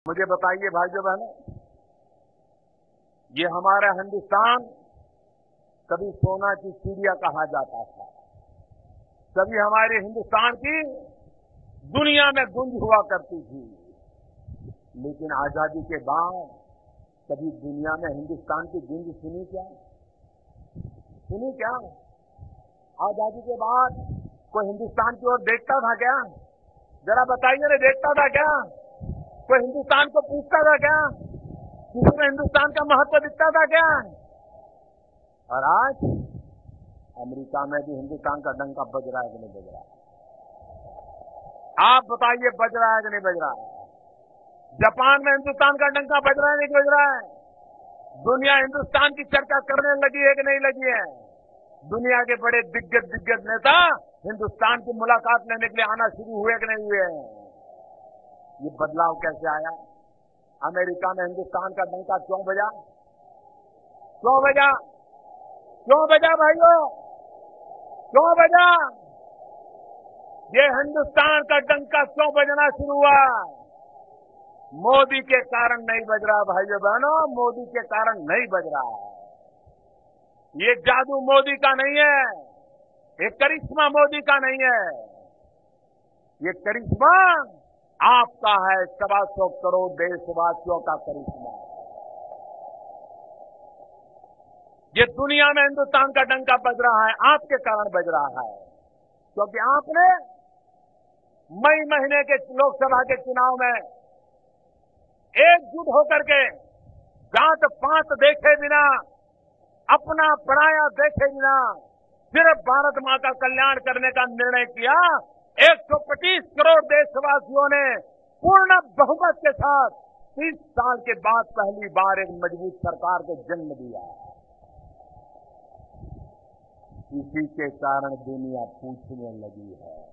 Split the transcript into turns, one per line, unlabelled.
मुझे बताइए भाइयों बहनों, ये हमारा हिंदुस्तान कभी सोना की चिड़िया कहा जाता था, कभी हमारे हिंदुस्तान की दुनिया में गूंज हुआ करती थी। लेकिन आजादी के बाद कभी दुनिया में हिंदुस्तान की गूंज सुनी क्या? सुनी क्या? आजादी के बाद कोई हिंदुस्तान की ओर देखता था क्या? जरा बताइए ना, देखता था क्या? कोई हिंदुस्तान को पूछता था क्या? किसी में हिंदुस्तान का महत्व दिखता था क्या? और आज अमेरिका में भी हिंदुस्तान का डंका बज रहा है कि नहीं बज रहा है? आप बताइए, बज रहा है कि नहीं बज रहा है? जापान में हिंदुस्तान का डंका बज रहा है नहीं बज रहा है? दुनिया हिंदुस्तान की चर्चा करने लगी है कि नहीं लगी है? दुनिया के बड़े दिग्गज नेता हिंदुस्तान की मुलाकात लेने के लिए आना शुरू हुए कि नहीं हुए हैं? ये बदलाव कैसे आया? अमेरिका में हिंदुस्तान का डंका क्यों बजा? क्यों बजा? क्यों बजा भाइयों? क्यों बजा? ये हिंदुस्तान का डंका क्यों बजना शुरू हुआ? मोदी के कारण नहीं बज रहा भाइयों बहनों, मोदी के कारण नहीं बज रहा है। ये जादू मोदी का नहीं है, ये करिश्मा मोदी का नहीं है, ये करिश्मा आपका है, 125 करोड़ देशवासियों का करिश्मा। ये दुनिया में हिंदुस्तान का डंका बज रहा है, आपके कारण बज रहा है, क्योंकि आपने मई महीने के लोकसभा के चुनाव में एकजुट होकर के जात पात देखे बिना, अपना पराया देखे बिना सिर्फ भारत मां का कल्याण करने का निर्णय किया। 125 करोड़ देशवासियों ने पूर्ण बहुमत के साथ 30 साल के बाद पहली बार एक मजबूत सरकार को जन्म दिया। इसी के कारण दुनिया पूछने लगी है।